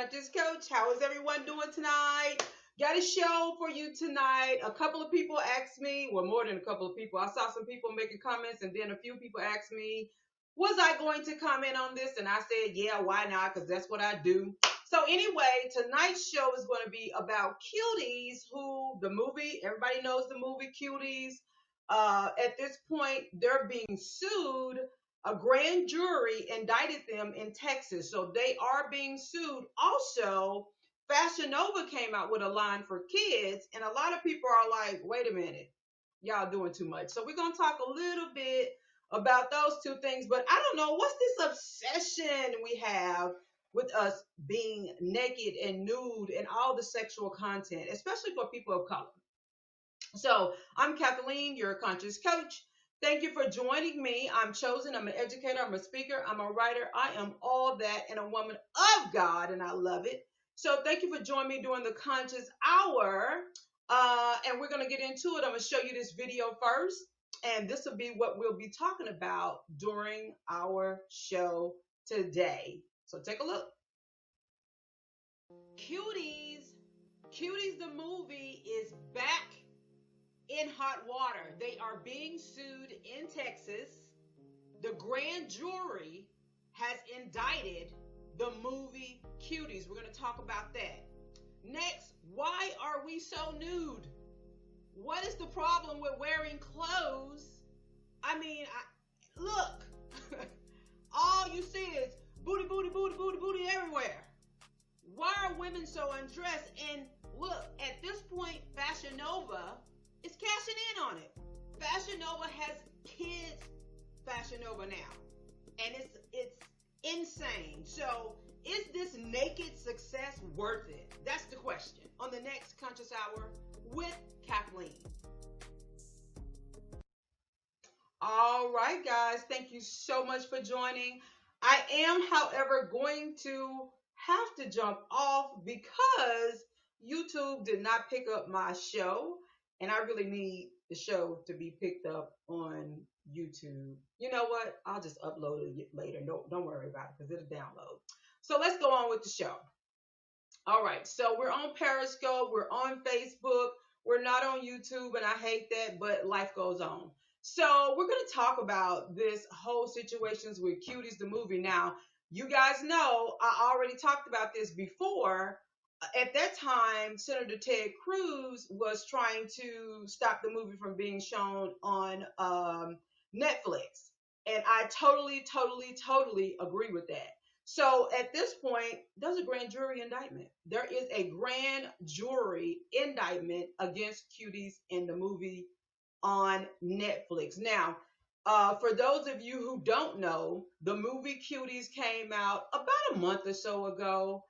Conscious Coach. How is everyone doing tonight? Got a show for you tonight. A couple of people asked me, well, more than a couple of people. I saw some people making comments, and then a few people asked me, was I going to comment on this? And I said, yeah, why not? Because that's what I do. So anyway, tonight's show is going to be about cuties who the movie, everybody knows the movie Cuties. At this point, they're being sued. A grand jury indicted them in Texas. So they are being sued. Also, Fashion Nova came out with a line for kids, and a lot of people are like, wait a minute, y'all doing too much. So we're going to talk a little bit about those two things. But I don't know, what's this obsession we have with us being naked and nude and all the sexual content, especially for people of color? So I'm Kathleen, your conscious coach. Thank you for joining me. I'm chosen. I'm an educator. I'm a speaker. I'm a writer. I am all that and a woman of God, and I love it. So thank you for joining me during the conscious hour. And we're going to get into it. I'm going to show you this video first, and this will be what we'll be talking about during our show today. So take a look. Cuties. Cuties, the movie, is back in hot water. They are being sued in Texas. The grand jury has indicted the movie Cuties. We're going to talk about that. Next, why are we so nude? What is the problem with wearing clothes? I mean, look, all you see is booty, booty, booty, booty, booty everywhere. Why are women so undressed? And look, at this point, Fashion Nova is cashing in on it. Fashion Nova has kids Fashion Nova now, and it's insane. So is this naked success worth it? That's the question on the next Conscious Hour with Kathleen. All right, guys, thank you so much for joining. I am, however, going to have to jump off because YouTube did not pick up my show, and I really need the show to be picked up on YouTube. You know what? I'll just upload it later. Don't worry about it because it'll download. So let's go on with the show. All right. So we're on Periscope. We're on Facebook. We're not on YouTube, and I hate that, but life goes on. So we're going to talk about this whole situations with Cuties, the movie. Now, you guys know I already talked about this before. At that time, Senator Ted Cruz was trying to stop the movie from being shown on Netflix. And I totally agree with that. So at this point, there's a grand jury indictment. There is a grand jury indictment against Cuties in the movie on Netflix. Now, for those of you who don't know, the movie Cuties came out about a month or so ago.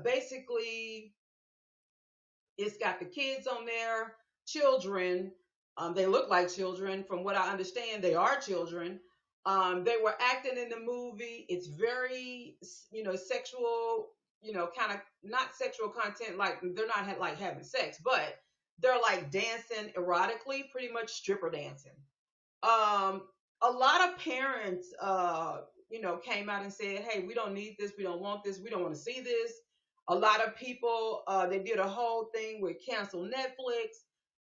Basically, it's got the kids on there, children. They look like children. From what I understand, they are children. They were acting in the movie. It's very, sexual, kind of not sexual content. Like they're not like having sex, but they're like dancing erotically, pretty much stripper dancing. A lot of parents, came out and said, hey, we don't need this. We don't want this. We don't want to see this. A lot of people, they did a whole thing with cancel Netflix.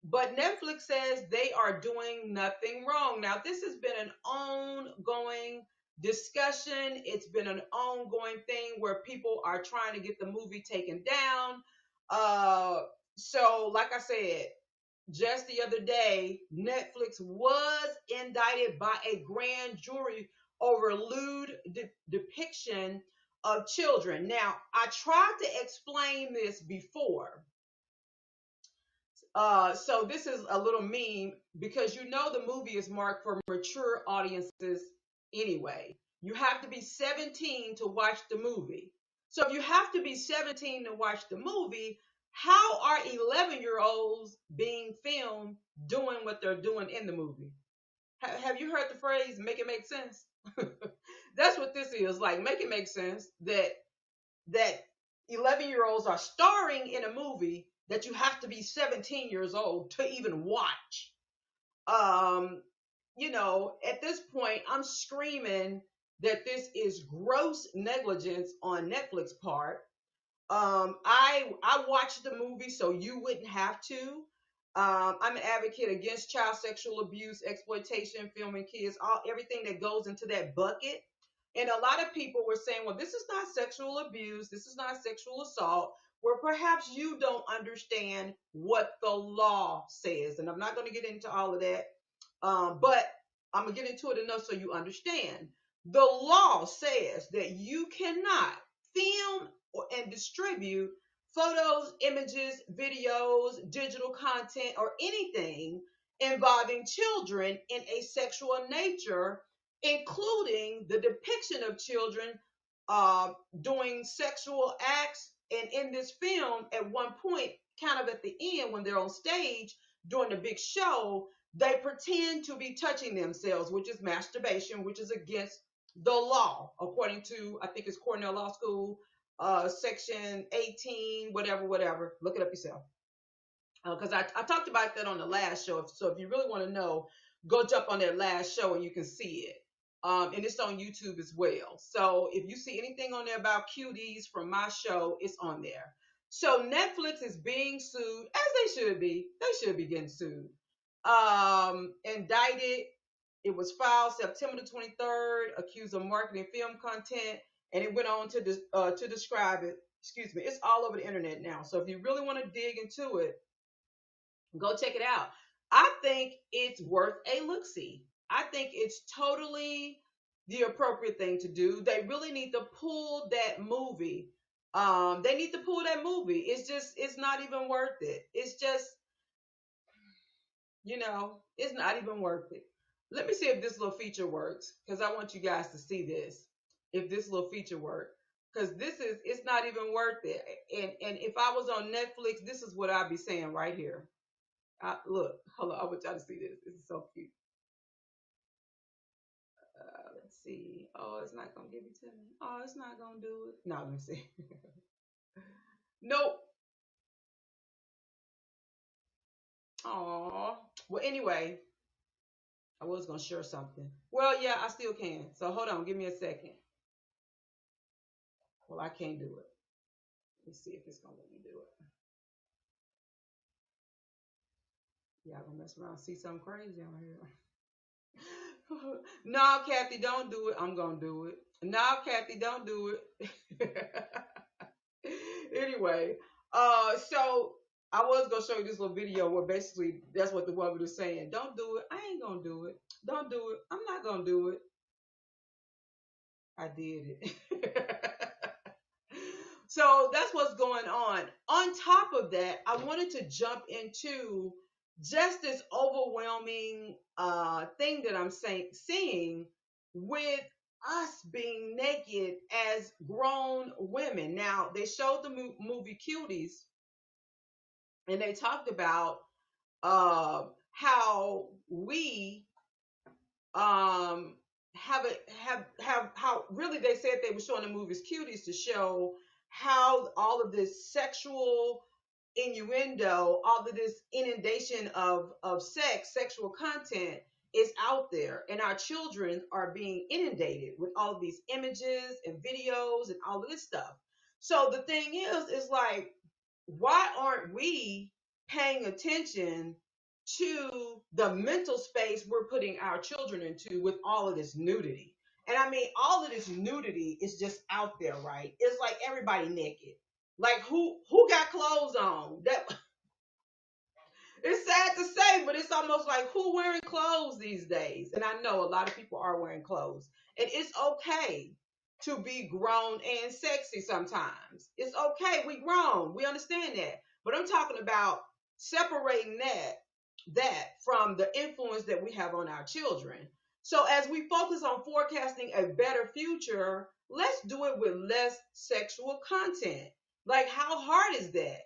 But Netflix says they are doing nothing wrong. Now, this has been an ongoing discussion. It's been an ongoing thing where people are trying to get the movie taken down. So, like I said, just the other day, Netflix was indicted by a grand jury over lewd depiction of children. Now, I tried to explain this before. So this is a little meme because the movie is marked for mature audiences anyway. You have to be 17 to watch the movie. So if you have to be 17 to watch the movie, how are 11-year-olds being filmed doing what they're doing in the movie? Have you heard the phrase, make it make sense? That's what this is. Like, make it make sense that 11-year-olds are starring in a movie that you have to be 17 years old to even watch. At this point, I'm screaming that this is gross negligence on Netflix part. I watched the movie so you wouldn't have to. I'm an advocate against child sexual abuse, exploitation, filming kids, all everything that goes into that bucket. And a lot of people were saying, well, this is not sexual abuse, this is not sexual assault, where perhaps you don't understand what the law says. And I'm not going to get into all of that, but I'm going to get into it enough so you understand. The law says that you cannot film and distribute photos, images, videos, digital content, or anything involving children in a sexual nature, including the depiction of children uh, doing sexual acts. And in this film, at one point, kind of at the end, when they're on stage during the big show, they pretend to be touching themselves, which is masturbation, which is against the law, according to, I think it's Cornell Law School, section 18, whatever, whatever. Look it up yourself. Because I talked about that on the last show. So if you really want to know, go jump on that last show and you can see it. And it's on YouTube as well. So if you see anything on there about cuties from my show, it's on there. So Netflix is being sued, as they should be. They should be getting sued. Indicted. It was filed September the 23rd, accused of marketing film content, and it went on to describe it. Excuse me. It's all over the internet now. So if you really want to dig into it, go check it out. I think it's worth a look-see. I think it's totally the appropriate thing to do. They really need to pull that movie. They need to pull that movie. It's not even worth it. It's just, it's not even worth it. Let me see if this little feature works, because I want you guys to see this. If this little feature works. Because it's not even worth it. And if I was on Netflix, this is what I'd be saying right here. Look, hold on. I want y'all to see this. This is so cute. Let's see. Oh, it's not gonna give it to me. Oh, it's not gonna do it. No, let me see. Nope. Oh. Well, anyway, I was gonna share something. Well, yeah, I still can. So hold on. Give me a second. Well, I can't do it. Let's see if it's gonna let me do it. Y'all gonna mess around and see something crazy on here. No, Kathy, don't do it. I'm gonna do it. No, Kathy, don't do it. Anyway, so I was gonna show you this little video where basically that's what the woman was saying. Don't do it. I ain't gonna do it. Don't do it. I'm not gonna do it. I did it. So that's what's going on. On top of that, I wanted to jump into just this overwhelming thing that I'm seeing with us being naked as grown women. Now, they showed the movie Cuties, and they talked about how we have how really they said they were showing the movies Cuties to show how all of this sexual innuendo, all of this inundation of sexual content is out there, and our children are being inundated with all of these images and videos and all of this stuff. So the thing is like, why aren't we paying attention to the mental space we're putting our children into with all of this nudity? And I mean, all of this nudity is just out there, right? It's like everybody naked. Like who got clothes on? That it's sad to say, but it's almost like who wearing clothes these days? And I know a lot of people are wearing clothes. And it's okay to be grown and sexy sometimes. It's okay. We grown. We understand that. But I'm talking about separating that from the influence that we have on our children. So as we focus on forecasting a better future, let's do it with less sexual content. Like, how hard is that?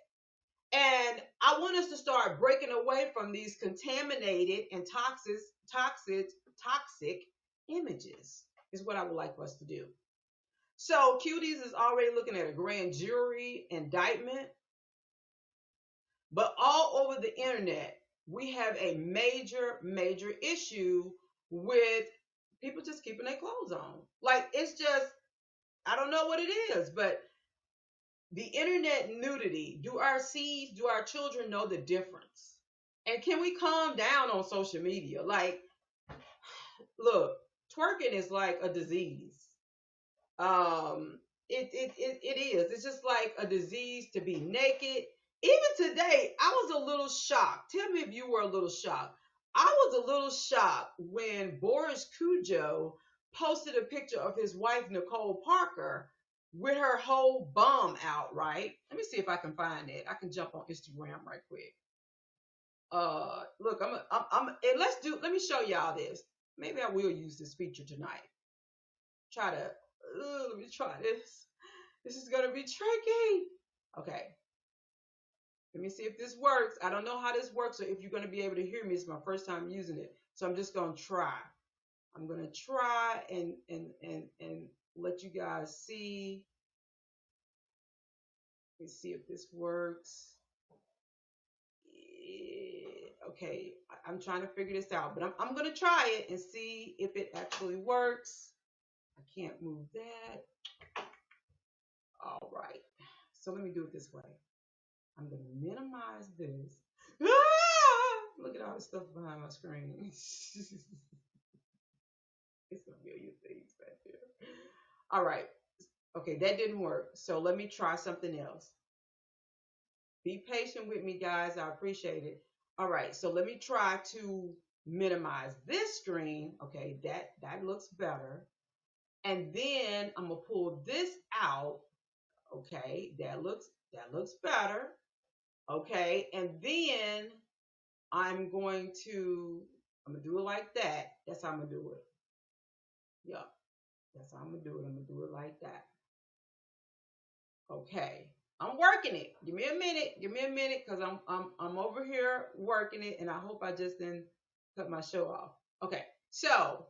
And I want us to start breaking away from these contaminated and toxic images, is what I would like for us to do. So Cuties is already looking at a grand jury indictment, but all over the internet, we have a major issue with people just keeping their clothes on. Like it's just, I don't know what it is, but the internet nudity, do our seeds, do our children know the difference? And can we calm down on social media? Like, look, twerking is like a disease. Um, it is. It's just like a disease to be naked. Even today, I was a little shocked. Tell me if you were a little shocked. I was a little shocked when Boris Cujo posted a picture of his wife Nicole Parker with her whole bum out. Right? Let me see if I can find it. I can jump on Instagram right quick. Look, and let's do. Let me show y'all this. Maybe I will use this feature tonight. Try to. Let me try this. This is gonna be tricky. Okay. Let me see if this works. I don't know how this works or if you're gonna be able to hear me. It's my first time using it, so I'm just gonna try. I'm gonna try and let you guys see. Let's see if this works. Okay, I'm trying to figure this out, but I'm gonna try it and see if it actually works. I can't move that. All right. So let me do it this way. I'm going to minimize this. Ah! Look at all the stuff behind my screen. It's going to be a few things back there. All right. Okay, that didn't work. So let me try something else. Be patient with me, guys. I appreciate it. All right. So let me try to minimize this screen. Okay, that looks better. And then I'm going to pull this out. Okay, that looks better. Okay, and then I'm gonna do it like that. That's how I'm gonna do it. Yeah, that's how I'm gonna do it. I'm gonna do it like that. Okay, I'm working it. Give me a minute. Give me a minute, cause I'm over here working it, and I hope I just didn't cut my show off. Okay, so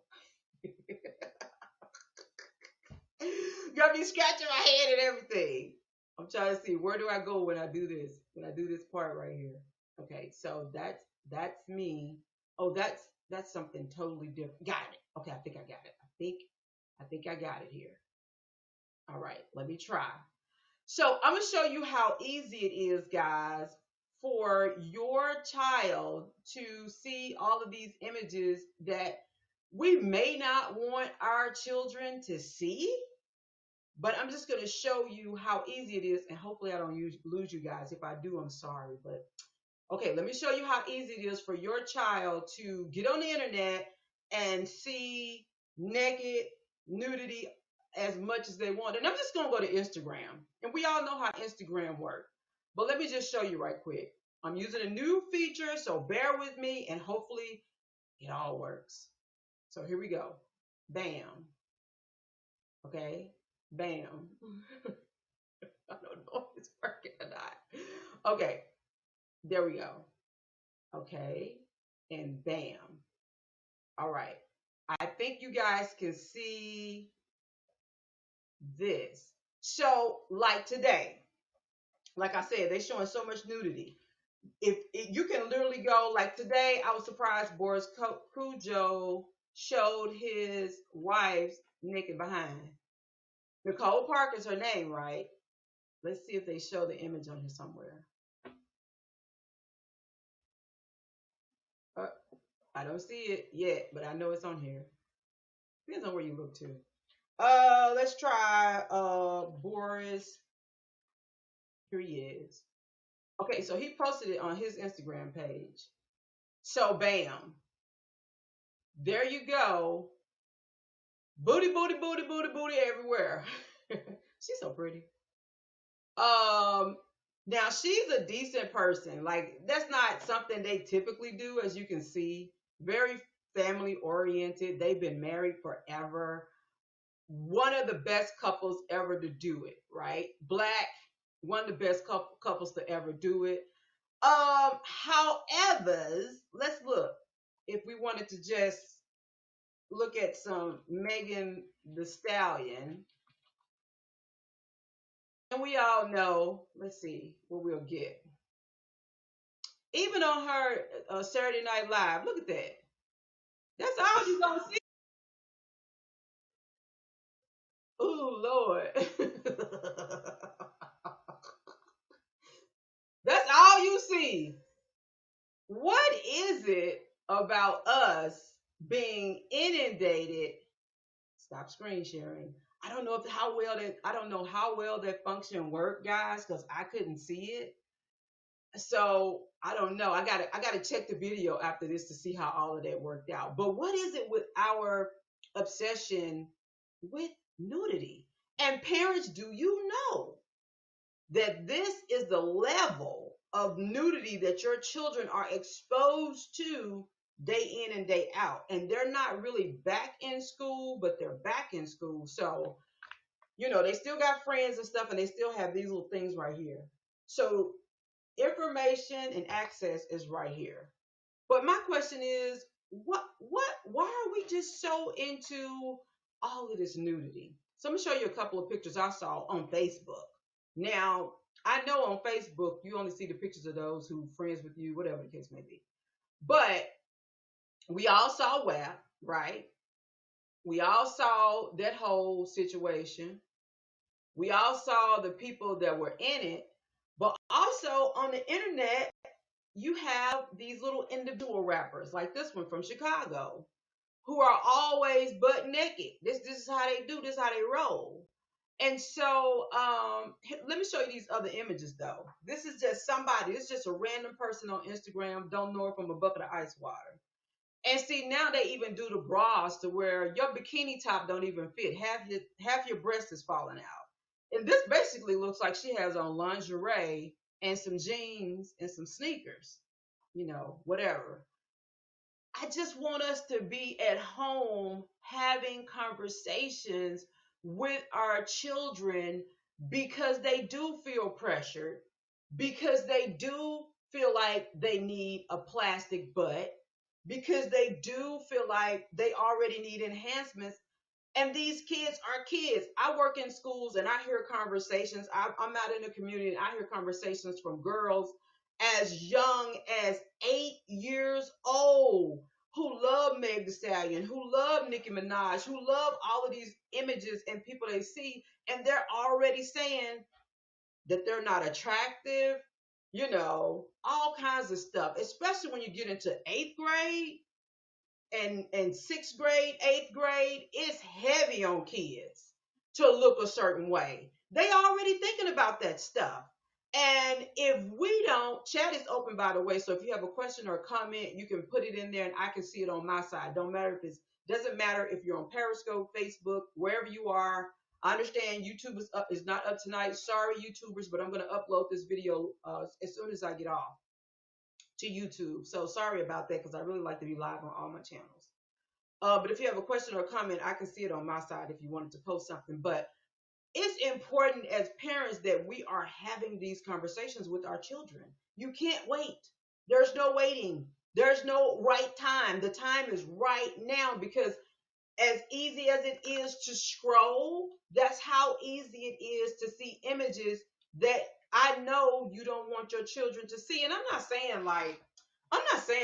got me scratching my head and everything. I'm trying to see where do I go when I do this. When I do this part right here. Okay, so that's me. Oh, that's something totally different. Got it. Okay, I think I got it. I think I got it here. All right, let me try. So I'm gonna show you how easy it is, guys, for your child to see all of these images that we may not want our children to see, but I'm just gonna show you how easy it is, and hopefully I don't lose you guys. If I do, I'm sorry, but okay, let me show you how easy it is for your child to get on the internet and see naked nudity as much as they want. And I'm just going to go to Instagram. And we all know how Instagram works. But let me just show you right quick. I'm using a new feature, so bear with me and hopefully it all works. So here we go. Bam. Okay. Bam. I don't know if it's working or not. Okay. There we go. Okay, and bam. All right. I think you guys can see this. So, like today, like I said, they're showing so much nudity. If you can literally go, like today, I was surprised Boris Cujo showed his wife's naked behind. Nicole Park is her name, right? Let's see if they show the image on here somewhere. Uh, I don't see it yet, but I know it's on here. Depends on where you look to. Let's try Boris. Here he is. Okay, so he posted it on his Instagram page. So bam. There you go. Booty, booty, booty, booty, booty everywhere. She's so pretty. Um Now she's a decent person. Like that's not something they typically do, as you can see. Very family oriented. They've been married forever. One of the best couples ever to do it, right? Black, one of the best couples to ever do it. However, let's look. If we wanted to just look at some Megan the Stallion, and we all know, let's see what we'll get. Even on her Saturday Night Live, look at that. That's all you're gonna see. Oh Lord. That's all you see. What is it about us being inundated? Stop screen sharing. I don't know how well that function worked, guys, because I couldn't see it. So I don't know. I gotta check the video after this to see how all of that worked out. But what is it with our obsession with nudity? And parents, do you know that this is the level of nudity that your children are exposed to day in and day out? And they're not really back in school, but they're back in school. So, they still got friends and stuff, and they still have these little things right here. So information and access is right here. But my question is, why are we just so into all of this nudity? So I'm gonna show you a couple of pictures I saw on Facebook. Now, I know on Facebook you only see the pictures of those who friends with you, whatever the case may be. But we all saw WAP, right? We all saw that whole situation. We all saw the people that were in it. But also on the internet, you have these little individual rappers like this one from Chicago who are always butt naked. This is how they do. This is how they roll. And so, let me show you these other images though. This is just somebody. This is just a random person on Instagram. Don't know her from a bucket of ice water. And see, now they even do the bras to where your bikini top don't even fit. Half your breast is falling out. And this basically looks like she has on lingerie and some jeans and some sneakers. Whatever. I just want us to be at home having conversations with our children because they do feel pressured, because they do feel like they need a plastic butt, because they do feel like they already need enhancements. And these kids are kids. I work in schools and I hear conversations. I'm out in the community and I hear conversations from girls as young as 8 years old who love Meg Thee Stallion, who love Nicki Minaj, who love all of these images and people they see. And they're already saying that they're not attractive, all kinds of stuff, especially when you get into eighth grade and sixth grade, eighth grade, it's heavy on kids to look a certain way. They already thinking about that stuff. And if we don't, chat is open by the way. So if you have a question or a comment, you can put it in there and I can see it on my side. Don't matter if it's doesn't matter if you're on Periscope, Facebook, wherever you are. I understand YouTube is not up tonight. Sorry, YouTubers, but I'm going to upload this video as soon as I get off to YouTube. So sorry about that because I really like to be live on all my channels. But if you have a question or a comment, I can see it on my side if you wanted to post something. But it's important as parents that we are having these conversations with our children. You can't wait. There's no waiting. There's no right time. The time is right now because as easy as it is to scroll, that's how easy it is to see images that I know you don't want your children to see. And I'm not saying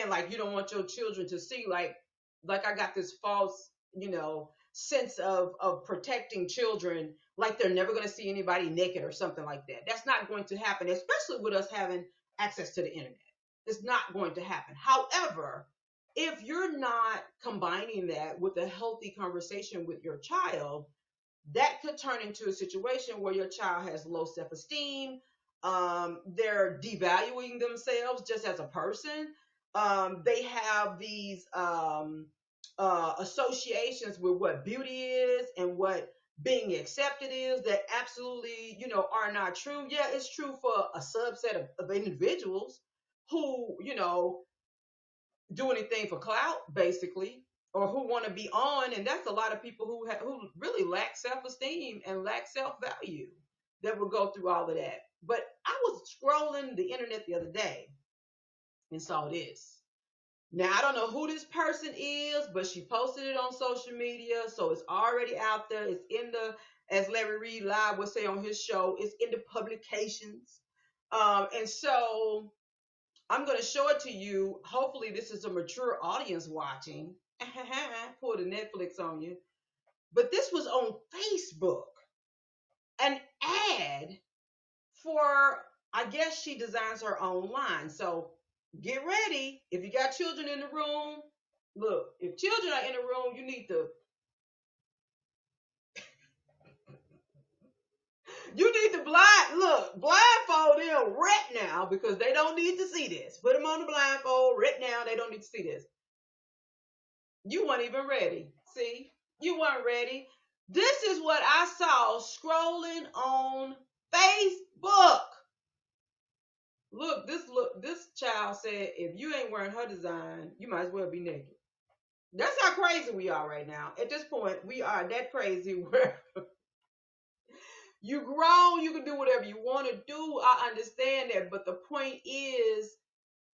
like you don't want your children to see like I got this false, sense of protecting children like they're never going to see anybody naked or something like that. That's not going to happen, especially with us having access to the internet. It's not going to happen. However, if you're not combining that with a healthy conversation with your child, that could turn into a situation where your child has low self-esteem. They're devaluing themselves just as a person. They have these associations with what beauty is and what being accepted is that absolutely, are not true. Yeah, it's true for a subset of individuals who, do anything for clout, basically, or who want to be on. And that's a lot of people who really lack self-esteem and lack self-value that will go through all of that. But I was scrolling the internet the other day and saw this. Now, I don't know who this person is, but she posted it on social media. So it's already out there. It's in as Larry Reed Live would say on his show, it's in the publications. And so I'm going to show it to you. Hopefully, this is a mature audience watching. Pull the Netflix on you. But this was on Facebook, an ad for, I guess she designs her own line. So get ready. If you got children in the room, look, if children are in the room, you need to blindfold them right now because they don't need to see this. Put them on the blindfold right now. They don't need to see this. You weren't even ready. See, you weren't ready. This is what I saw scrolling on Facebook. This child said, if you ain't wearing her design, you might as well be naked. That's how crazy we are right now. At this point, we are that crazy where you grown, you can do whatever you want to do. I understand that. But the point is,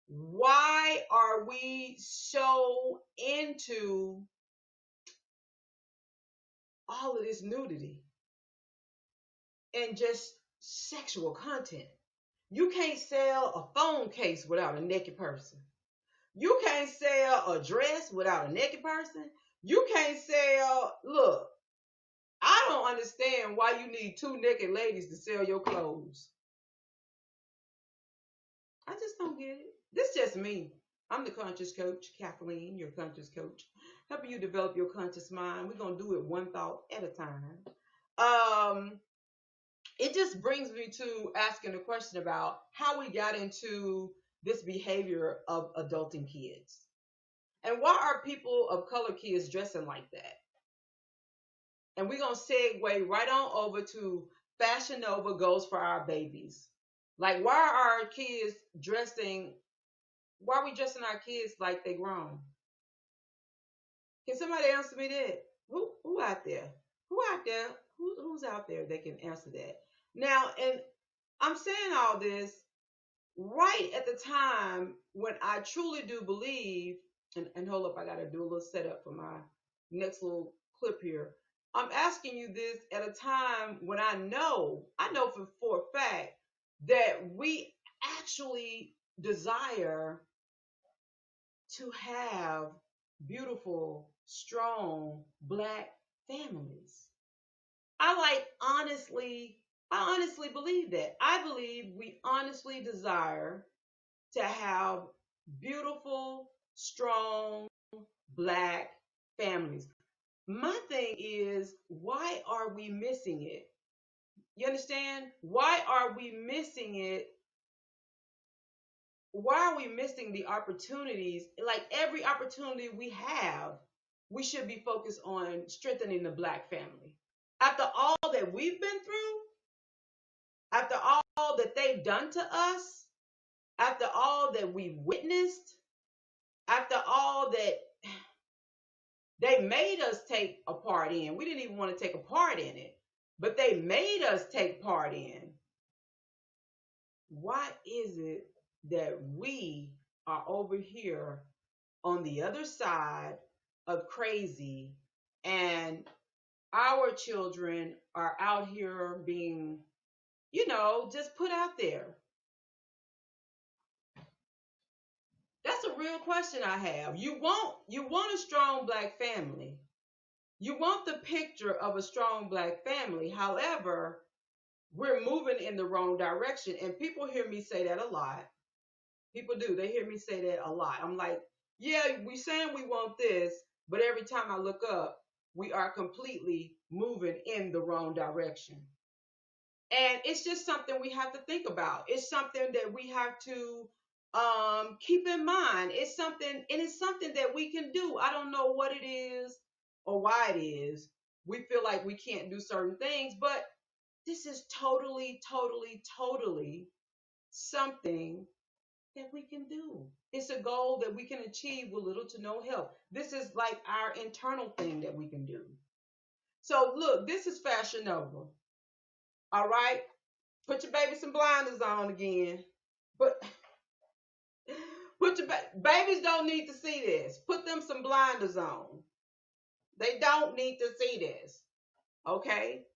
why are we so into all of this nudity and just sexual content? You can't sell a phone case without a naked person. You can't sell a dress without a naked person. You can't sell, look, I don't understand why you need two naked ladies to sell your clothes. I just don't get it. This is just me. I'm the conscious coach, Kathleen, your conscious coach, helping you develop your conscious mind. We're going to do it one thought at a time. It just brings me to asking a question about how we got into this behavior of adulting kids. And why are people of color kids dressing like that? And we're going to segue right on over to Fashion Nova goes for our babies. Like, why are our kids dressing? Why are we dressing our kids like they grown? Can somebody answer me that? Who out there? Who out there? Who's out there that can answer that? Now, and I'm saying all this right at the time when I truly do believe, and hold up, I got to do a little setup for my next little clip here. I'm asking you this at a time when I know for a fact that we actually desire to have beautiful, strong Black families. I honestly believe that. I believe we honestly desire to have beautiful, strong Black families. My thing is, why are we missing it? You understand? Why are we missing it? Why are we missing the opportunities? Like every opportunity we have, we should be focused on strengthening the Black family. After all that we've been through, after all that they've done to us, after all that we witnessed, after all that they made us take a part in, we didn't even want to take a part in it, but they made us take part in. Why is it that we are over here on the other side of crazy and our children are out here being, just put out there? That's a real question I have. You want a strong Black family. You want the picture of a strong Black family. However, we're moving in the wrong direction. And people hear me say that a lot. People do. They hear me say that a lot. I'm like, yeah, we saying we want this, but every time I look up, we are completely moving in the wrong direction. And it's just something we have to think about. It's something that we have to keep in mind. It's something that we can do. I don't know what it is or why it is. We feel like we can't do certain things, but this is totally, totally, totally something that we can do. It's a goal that we can achieve with little to no help. This is like our internal thing that we can do. So look, this is Fashion Nova. All right? Put your baby some blinders on again. But babies don't need to see this. Put them some blinders on. They don't need to see this. Okay?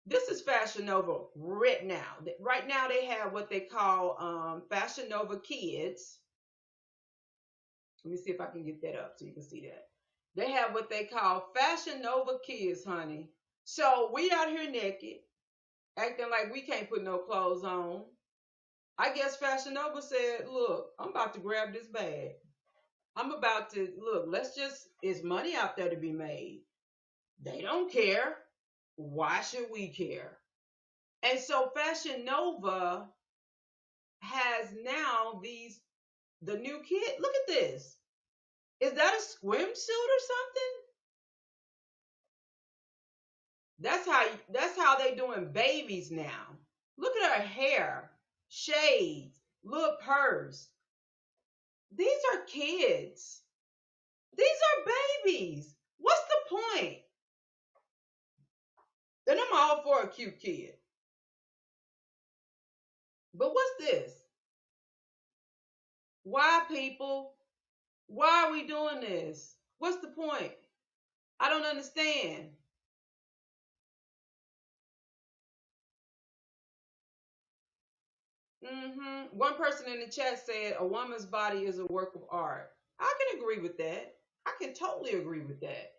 This is Fashion Nova right now. Right now they have what they call Fashion Nova Kids. Let me see if I can get that up so you can see that. They have what they call Fashion Nova kids, honey. So we out here naked, acting like we can't put no clothes on. I guess Fashion Nova said, look, I'm about to grab this bag. I'm about to look, let's just, it's money out there to be made. They don't care. Why should we care? And so Fashion Nova has now the new kid. Look at this. Is that a swimsuit or something? That's how they doing babies now. Look at her hair, shades, little purse. These are kids. These are babies. What's the point? And I'm all for a cute kid. But what's this? Why, people? Why are we doing this? What's the point? I don't understand. One person in the chat said a woman's body is a work of art. I can agree with that. I can totally agree with that.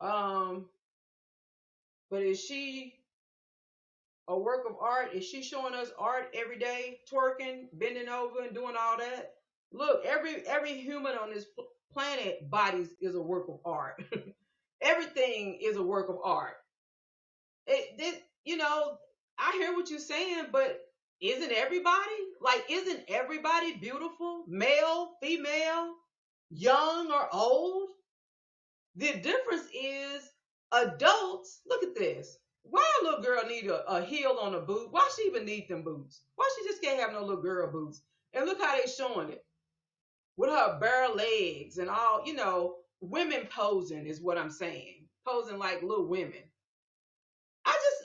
Um, but is she a work of art? Is she showing us art every day, twerking, bending over, and doing all that? Look, every human on this planet bodies is a work of art. Everything is a work of art. I hear what you're saying, but isn't everybody beautiful? Male, female, young or old? The difference is adults. Look at this. Why a little girl need a heel on a boot? Why she even need them boots? Why she just can't have no little girl boots? And look how they showing it with her bare legs and all. Women posing is what I'm saying. Posing like little women.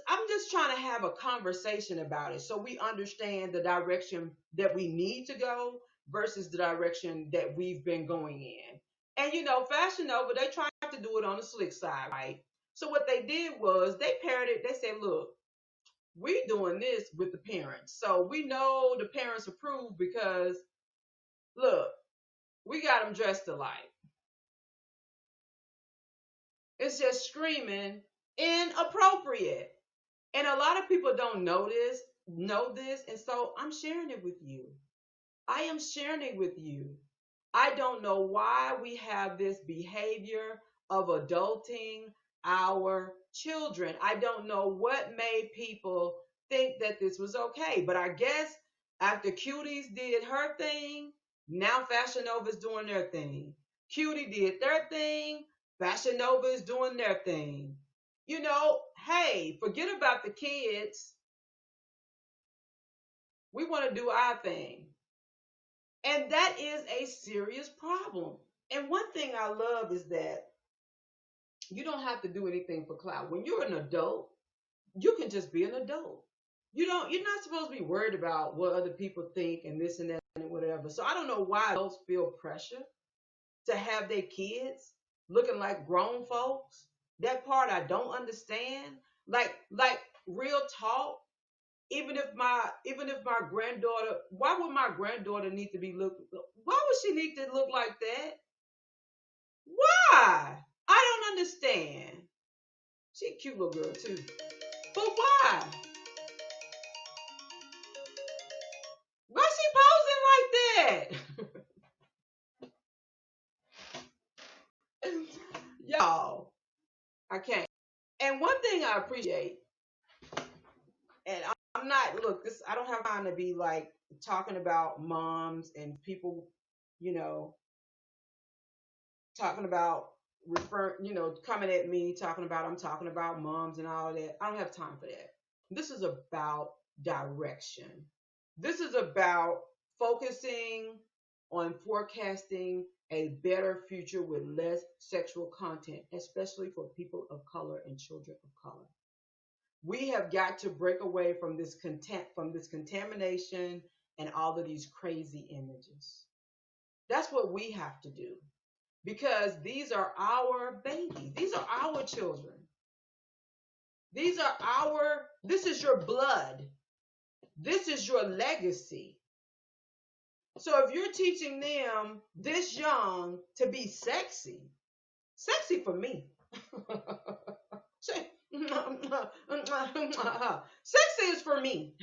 I'm just trying to have a conversation about it so we understand the direction that we need to go versus the direction that we've been going in. And Fashion Nova, they tried to do it on the slick side, right? So what they did was they paired it, they said, look, we doing this with the parents. So we know the parents approve because look, we got them dressed alike. It's just screaming inappropriate. And a lot of people don't know this, and so I'm sharing it with you. I am sharing it with you. I don't know why we have this behavior of adulting our children. I don't know what made people think that this was okay, but I guess after Cuties did her thing, now Fashion Nova is doing their thing. Cutie did their thing, Fashion Nova is doing their thing. Hey, forget about the kids. We want to do our thing. And that is a serious problem. And one thing I love is that you don't have to do anything for clout. When you're an adult, you can just be an adult. You're not supposed to be worried about what other people think and this and that and whatever. So I don't know why adults feel pressure to have their kids looking like grown folks. That part I don't understand. Like real talk. Even if my granddaughter, why would my granddaughter need to be look? Why would she need to look like that? Why? I don't understand. She a cute little girl too, but why? Why she posing like that? Y'all, I can't. And one thing I appreciate, and I'm not look this. I don't have time to be like talking about moms and people, you know, talking about coming at me talking about I'm talking about moms and all that. I don't have time for that. This is about direction. This is about focusing on forecasting a better future with less sexual content, especially for people of color and children of color. We have got to break away from this contamination and all of these crazy images. That's what we have to do because these are our babies. These are our children. This is your blood. This is your legacy. So if you're teaching them this young to be sexy, Sexy for me. Sexy is for me.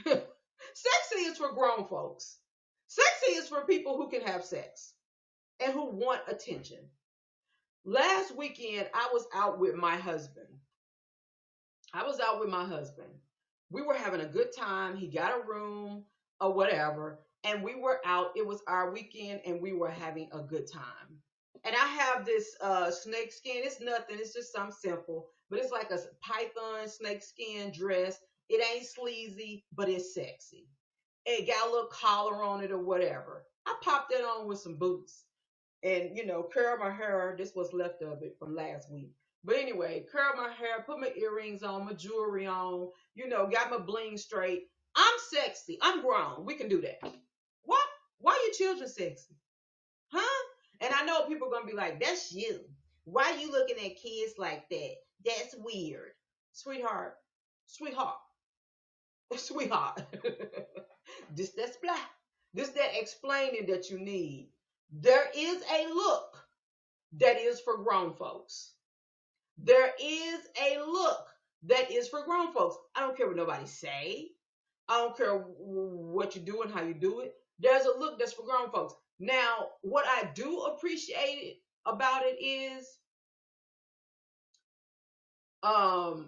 Sexy is for grown folks. Sexy is for people who can have sex and who want attention. Last weekend, I was out with my husband. I was out with my husband. We were having a good time. He got a room or whatever, and we were out. It was our weekend, and we were having a good time. And I have this snake skin. It's nothing. It's just something simple, but it's like a python snake skin dress. It ain't sleazy, but it's sexy. It got a little collar on it or whatever. I popped it on with some boots and curl my hair. This was left of it from last week. But anyway, curl my hair, put my earrings on, my jewelry on, got my bling straight. I'm sexy. I'm grown. We can do that. What? Why are your children sexy? Huh? And I know people are gonna be like, that's you. Why are you looking at kids like that? That's weird. Sweetheart. Sweetheart. Sweetheart. This that's blah. This that explaining that you need. There is a look that is for grown folks. There is a look that is for grown folks. I don't care what nobody say. I don't care what you do and how you do it. There's a look that's for grown folks. Now, what I do appreciate about it is, I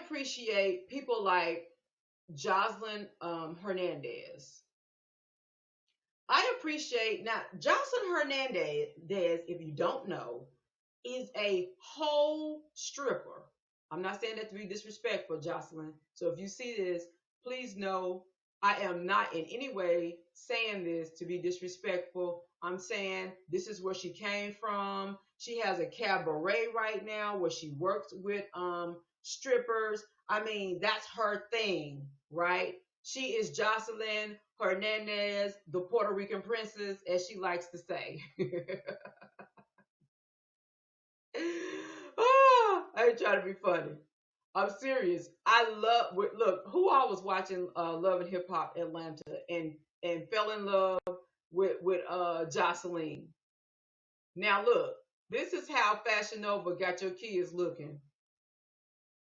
appreciate people like Jocelyn Hernandez. I appreciate now Jocelyn Hernandez, if you don't know, is a whole stripper. I'm not saying that to be disrespectful, Jocelyn. So if you see this, please know I am not in any way saying this to be disrespectful. I'm saying this is where she came from. She has a cabaret right now where she works with strippers. I mean, that's her thing, right? She is Jocelyn Hernandez, the Puerto Rican princess, as she likes to say. I ain't trying to be funny. I'm serious. I love. Look, who I was watching Love and Hip Hop Atlanta and fell in love with Jocelyn. Now look, this is how Fashion Nova got your kids looking.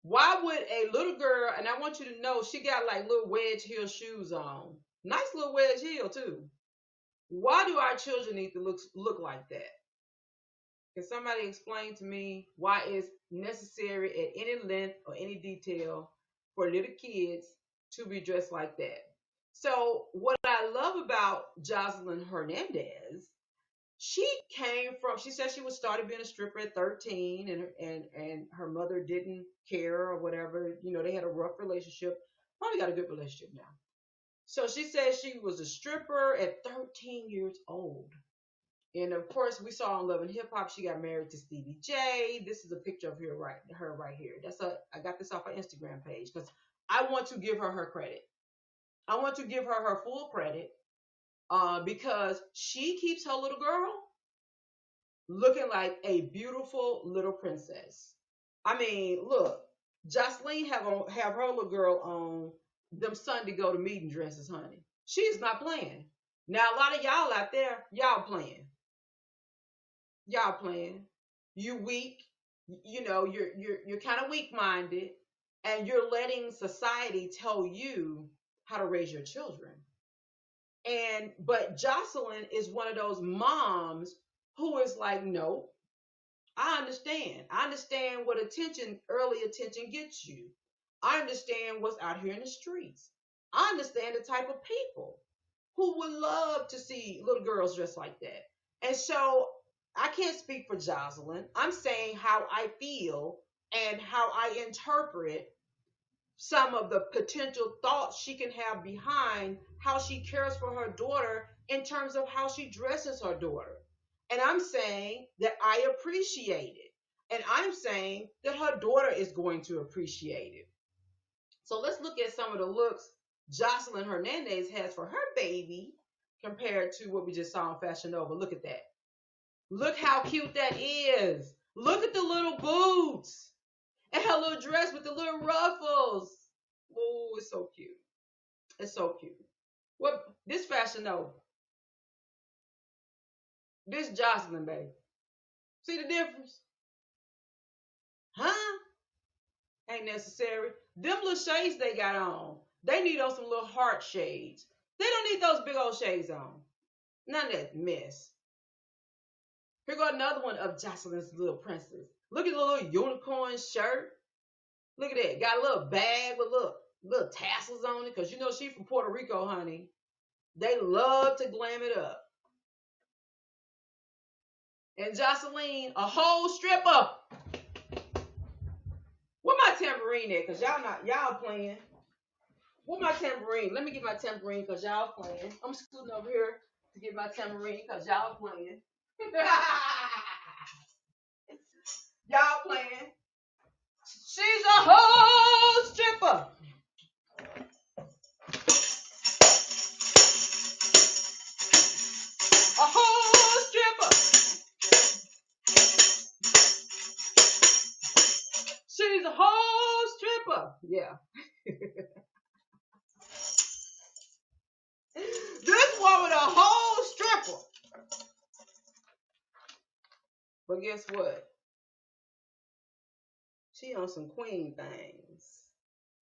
Why would a little girl? And I want you to know she got like little wedge heel shoes on. Nice little wedge heel too. Why do our children need to look like that? Can somebody explain to me why it's necessary at any length or any detail for little kids to be dressed like that? So, what I love about Jocelyn Hernandez, she said she was started being a stripper at 13 and her mother didn't care or whatever. They had a rough relationship. Probably got a good relationship now. So she said she was a stripper at 13 years old. And of course, we saw on Love and Hip Hop, she got married to Stevie J. This is a picture of her right here. I got this off her Instagram page because I want to give her credit. I want to give her full credit because she keeps her little girl looking like a beautiful little princess. I mean, look, Jocelyn have her little girl on them Sunday go to meeting dresses, honey. She's not playing. Now a lot of y'all out there, y'all playing. Y'all playing. You weak. You're kind of weak minded, and you're letting society tell you how to raise your children. But Jocelyn is one of those moms who is like, no, I understand. I understand what early attention gets you. I understand what's out here in the streets. I understand the type of people who would love to see little girls dressed like that. And so I can't speak for Jocelyn. I'm saying how I feel and how I interpret some of the potential thoughts she can have behind how she cares for her daughter in terms of how she dresses her daughter. And I'm saying that I appreciate it. And I'm saying that her daughter is going to appreciate it. So let's look at some of the looks Jocelyn Hernandez has for her baby compared to what we just saw in Fashion Nova. Look at that. Look how cute that is. Look at the little boots and her little dress with the little ruffles. Oh, it's so cute. It's so cute. What this Fashion Nova? This Jocelyn, baby. See the difference? Huh? Ain't necessary. Them little shades they got on, they need on some little heart shades. They don't need those big old shades on. None of that mess. Here go another one of Jocelyn's little princess. Look at the little unicorn shirt. Look at that. Got a little bag with little tassels on it. Because you know she from Puerto Rico, honey. They love to glam it up. And Jocelyn, a whole stripper. Where my tambourine at? Because y'all playing. Where my tambourine? Let me get my tambourine because y'all playing. I'm scooting over here to get my tambourine because y'all playing. Y'all playing. She's a whole stripper. A whole stripper. She's a whole stripper. Yeah. This woman a whole stripper. But guess what? She on some queen things.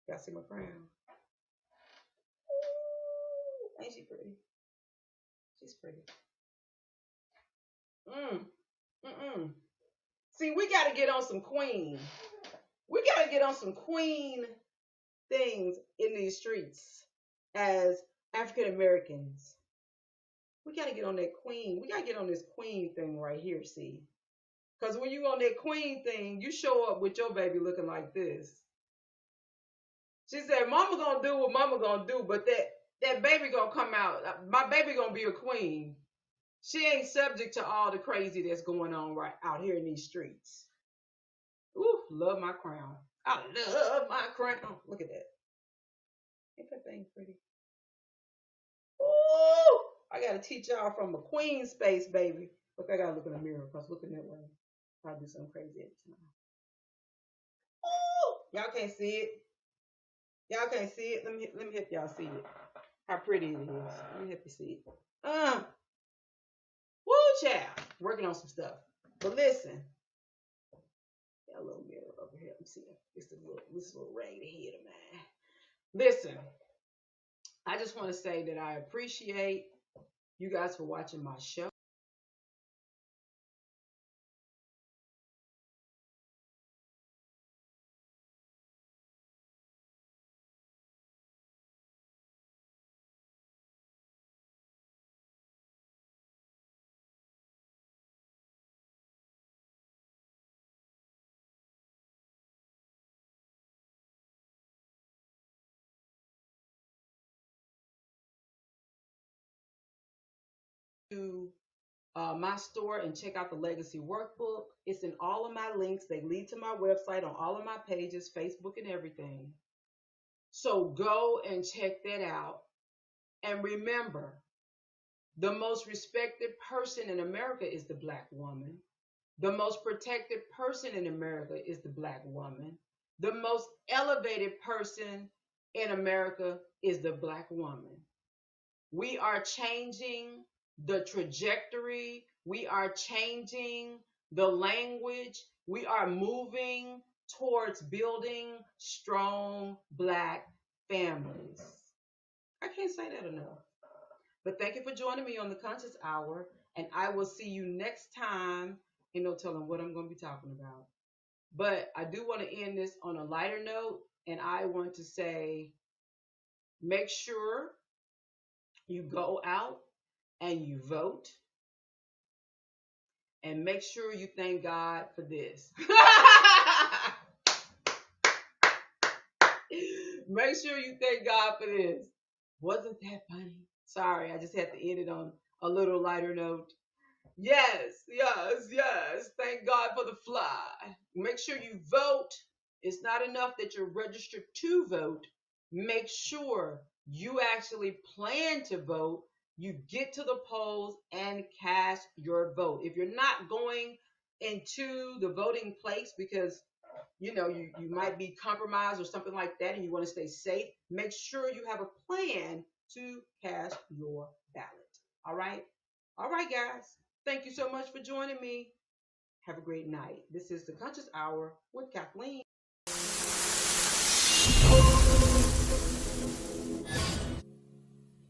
Y'all see my crown? Ooh, ain't she pretty? She's pretty. See, we got to get on some queen. We got to get on some queen things in these streets as African Americans. We got to get on that queen. We got to get on this queen thing right here, see? Because when you on that queen thing, you show up with your baby looking like this. She said, Mama gonna do what Mama gonna do, but that baby gonna come out. My baby gonna be a queen. She ain't subject to all the crazy that's going on right out here in these streets. Ooh, love my crown. I love my crown. Look at that. Ain't that thing pretty? Ooh, I gotta teach y'all from a queen space, baby. Look, I gotta look in the mirror because looking that way, I'll do something crazy every time. Ooh, y'all can't see it. Y'all can't see it. Let me help y'all see it. How pretty it is. Let me help you see it. Woo, child. Working on some stuff. But listen. Got a little mirror over here. Let me see. This little ragged head of mine. Listen. I just want to say that I appreciate you guys for watching my show. To my store and check out the Legacy Workbook. It's in all of my links. They lead to my website on all of my pages, Facebook and everything. So go and check that out. And remember, the most respected person in America is the Black woman. The most protected person in America is the Black woman. The most elevated person in America is the Black woman. We are changing the trajectory. We are changing the language. We are moving towards building strong Black families. I can't say that enough. But thank you for joining me on the Conscious Hour. And I will see you next time. Ain't no telling what I'm going to be talking about. But I do want to end this on a lighter note. And I want to say, make sure you go out and you vote. And make sure you thank God for this. Make sure you thank God for this. Wasn't that funny? Sorry, I just had to end it on a little lighter note. Yes, yes, yes. Thank God for the fly. Make sure you vote. It's not enough that you're registered to vote. Make sure you actually plan to vote. You get to the polls and cast your vote. If you're not going into the voting place because you might be compromised or something like that and you want to stay safe, make sure you have a plan to cast your ballot. All right? All right, guys. Thank you so much for joining me. Have a great night. This is the Conscious Hour with Kathleen.